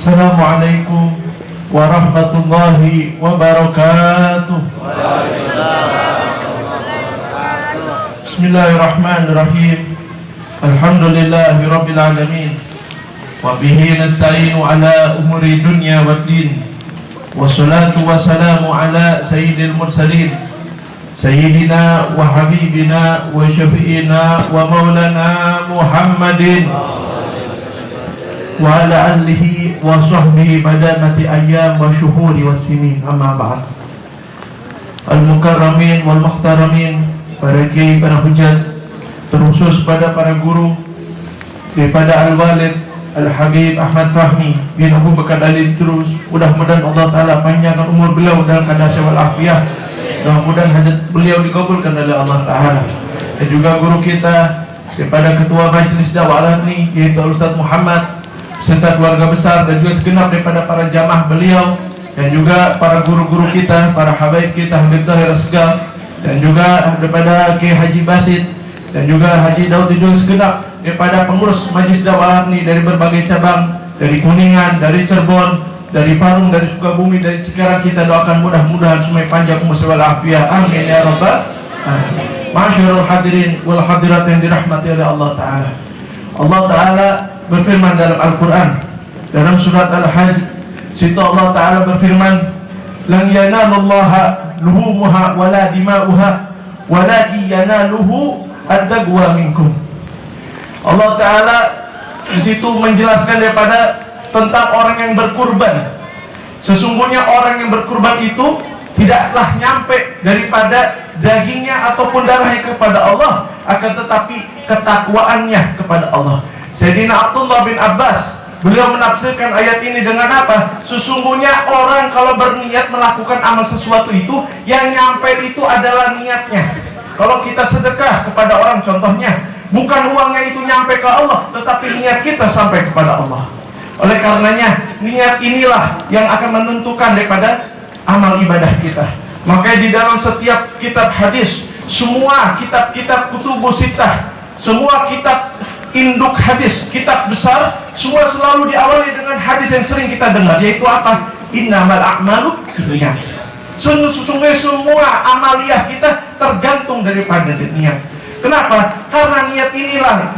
Assalamualaikum warahmatullahi wabarakatuh. Bismillahirrahmanirrahim. Alhamdulillahi rabbil alamin. Wa bihi nasta'inu ala umuri dunya waddin. Wassalatu wassalamu ala sayyidil mursalin, sayyidina wa habibina wa syafi'ina wa maulana Muhammadin wa ala alihi wa sahbihi badamati ayyam wa syuhuri wa sinin. Amma ba'd. Al-mukarramin wal muhtaramin, para kiai, para hujat, terkhusus pada para guru daripada Al-Walid Al-Habib Ahmad Fahmi bin Abu Bakar Ali terus, mudah-mudahan Allah Ta'ala panjangkan umur beliau dalam keadaan sehat walafiat, dan mudah-mudahan hajat beliau dikabulkan oleh Allah Ta'ala. Dan juga guru kita daripada Ketua Majelis Dakwah Al-Adni, yaitu Ustaz Muhammad, serta keluarga besar dan juga segenap daripada para jamaah beliau, dan juga para guru-guru kita, para habaib kita, Habib Tahir Asgar, dan juga daripada Kiai Haji Basit, dan juga Haji Daud, dan juga segenap daripada pengurus Majelis Dakwah Al-Adni dari berbagai cabang, dari Kuningan, dari Cirebon, dari Parung, dari Sukabumi, dari Cikarang. Kita doakan mudah-mudahan semuanya panjang umur walafiat, amin ya rabbal alamin. Masyarul hadirin wal hadirat yang dirahmati oleh Allah Ta'ala. Allah Ta'ala berfirman dalam Al-Quran, dalam surat Al-Hajj, situ Allah Ta'ala berfirman, lan yanalullaha luhumuha wala dima'uha walakin yanaluhu ad-taqwa minkum. Allah Ta'ala di situ menjelaskan daripada tentang orang yang berkurban. Sesungguhnya orang yang berkurban itu tidaklah nyampe daripada dagingnya ataupun darahnya kepada Allah, akan tetapi ketakwaannya kepada Allah. Sayyidina Abdullah bin Abbas, beliau menafsirkan ayat ini dengan apa? Sesungguhnya orang kalau berniat melakukan amal sesuatu itu, yang nyampe itu adalah niatnya. Kalau kita sedekah kepada orang contohnya, bukan uangnya itu nyampe ke Allah, tetapi niat kita sampai kepada Allah. Oleh karenanya, niat inilah yang akan menentukan daripada amal ibadah kita. Makanya di dalam setiap kitab hadis, semua kitab-kitab kutubus sittah, semua kitab induk hadis, kitab besar, semua selalu diawali dengan hadis yang sering kita dengar, yaitu apa? Innamal a'malu binniyat. Sesungguhnya semua amaliyah kita tergantung daripada niat. Kenapa? Karena niat inilah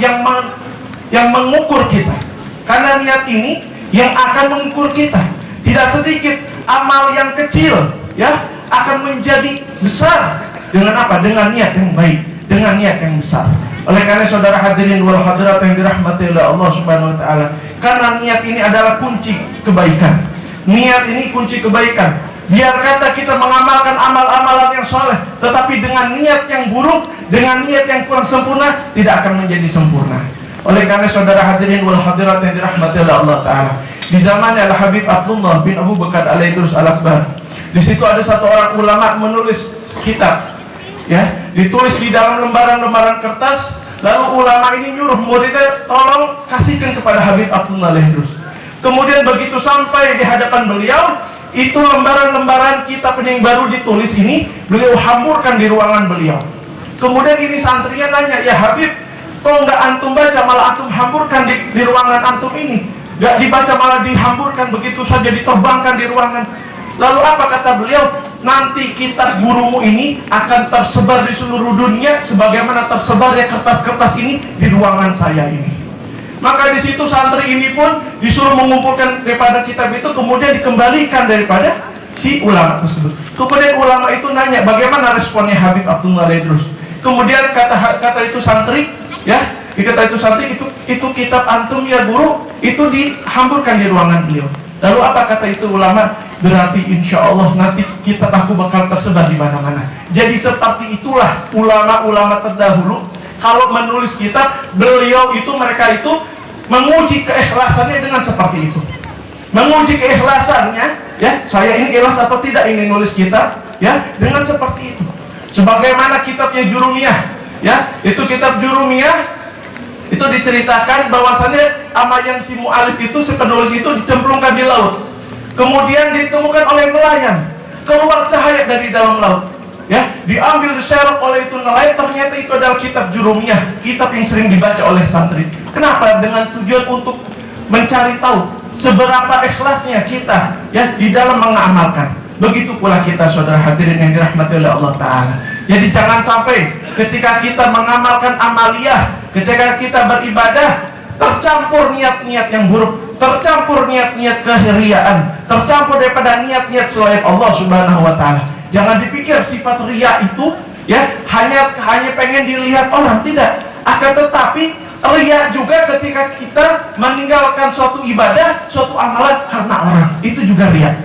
yang mengukur kita. Karena niat ini yang akan mengukur kita. Tidak sedikit amal yang kecil, ya, akan menjadi besar dengan apa? Dengan niat yang baik, dengan niat yang besar. Oleh karena saudara hadirin wal hadirat yang dirahmati oleh Allah Subhanahu wa Ta'ala, karena niat ini adalah kunci kebaikan. Niat ini kunci kebaikan. Biar kata kita mengamalkan amal-amalan yang soleh, tetapi dengan niat yang buruk, dengan niat yang kurang sempurna, tidak akan menjadi sempurna. Oleh karena saudara hadirin wal hadirat yang dirahmati oleh Allah Ta'ala, di zaman Al-Habib Abdullah bin Abu Bakar Al-Idrus Al-Akbar, di situ ada satu orang ulama menulis kitab, ya, ditulis di dalam lembaran-lembaran kertas. Lalu ulama ini nyuruh muridnya, tolong kasihkan kepada Habib Abdullah Al-Idrus. Kemudian begitu sampai di hadapan beliau, itu lembaran-lembaran kitab yang baru ditulis ini beliau hamburkan di ruangan beliau. Kemudian ini santrinya nanya, ya Habib, kok nggak antum baca, malah antum hamburkan di ruangan antum ini? Nggak dibaca malah dihamburkan begitu saja, diterbangkan di ruangan. Lalu apa kata beliau? Nanti kitab gurumu ini akan tersebar di seluruh dunia sebagaimana tersebarnya kertas-kertas ini di ruangan saya ini. Maka di situ santri ini pun disuruh mengumpulkan daripada kitab itu, kemudian dikembalikan daripada si ulama tersebut. Kemudian ulama itu nanya, bagaimana responnya Habib Abdullah Al-Idrus? Kemudian kata itu santri, ya, kata itu santri, itu kitab antum ya guru, itu dihamburkan di ruangan beliau. Lalu apa kata itu ulama? Berarti insya Allah nanti kitab aku bakal tersebar di mana-mana. Jadi seperti itulah ulama-ulama terdahulu, kalau menulis kitab, mereka itu menguji keikhlasannya dengan seperti itu. Menguji keikhlasannya, ya, saya ini ikhlas atau tidak ini nulis kitab, ya, dengan seperti itu. Sebagaimana kitabnya Jurumiyah, ya, itu kitab Jurumiyah itu diceritakan bahwasannya ama yang si mu'alif itu, si penulis itu dicemplungkan di laut. Kemudian ditemukan oleh nelayan, keluar cahaya dari dalam laut. Ya, diambil diserok oleh itu nelayan, ternyata itu adalah kitab Jurumiyah, kitab yang sering dibaca oleh santri. Kenapa? Dengan tujuan untuk mencari tahu seberapa ikhlasnya kita ya di dalam mengamalkan. Begitu pula kita saudara hadirin yang dirahmati oleh Allah Ta'ala. Jadi jangan sampai ketika kita mengamalkan amaliyah, ketika kita beribadah, tercampur niat-niat yang buruk, tercampur niat-niat keheriaan, tercampur daripada niat-niat selain Allah Subhanahu wa Ta'ala. Jangan dipikir sifat riya itu ya hanya pengen dilihat orang, tidak. Akan tetapi riya juga ketika kita meninggalkan suatu ibadah, suatu amalan karena orang, itu juga riya.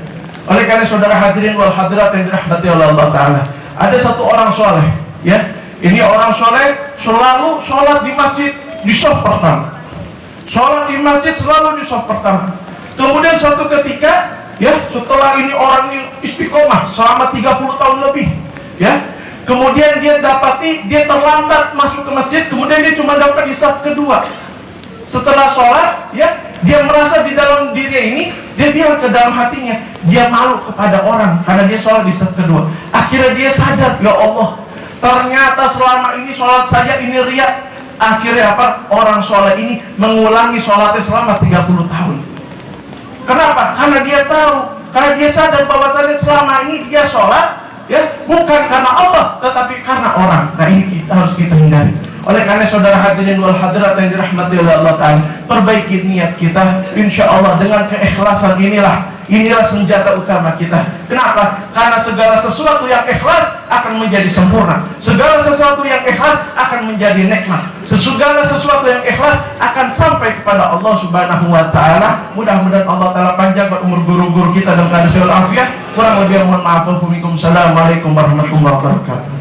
Oleh karena saudara hadirin wal hadirat yang dirahmati oleh Allah Ta'ala, ada satu orang soleh ya, ini orang soleh selalu sholat di masjid di shaf pertama, sholat di masjid selalu di shaf pertama. Kemudian suatu ketika ya, setelah ini orang ini istiqomah selama 30 tahun lebih ya, kemudian dia dapati dia terlambat masuk ke masjid, kemudian dia cuma dapat di shaf kedua. Setelah sholat ya, dia merasa di dalam dirinya ini, dia bilang ke dalam hatinya, dia malu kepada orang karena dia sholat di shaf kedua. Akhirnya dia sadar, ya Allah, ternyata selama ini sholat saja ini riya. Akhirnya apa? Orang sholat ini mengulangi sholatnya selama 30 tahun. Kenapa? Karena dia tahu, karena dia sadar bahwasannya selama ini dia sholat ya bukan karena Allah, tetapi karena orang. Nah, ini harus kita hindari. Oleh karena saudara hadirin wal hadirat yang dirahmati oleh Allah Ta'ala, perbaiki niat kita, insya Allah dengan keikhlasan inilah senjata utama kita. Kenapa? Karena segala sesuatu yang ikhlas akan menjadi sempurna. Segala sesuatu yang ikhlas akan menjadi nikmat. Segala sesuatu yang ikhlas akan sampai kepada Allah Subhanahu wa Ta'ala. Mudah-mudahan Allah Ta'ala panjang umur guru-guru kita dalam keadaan sehat walafiat. Kurang lebih mohon maaf. Assalamualaikum warahmatullahi wabarakatuh.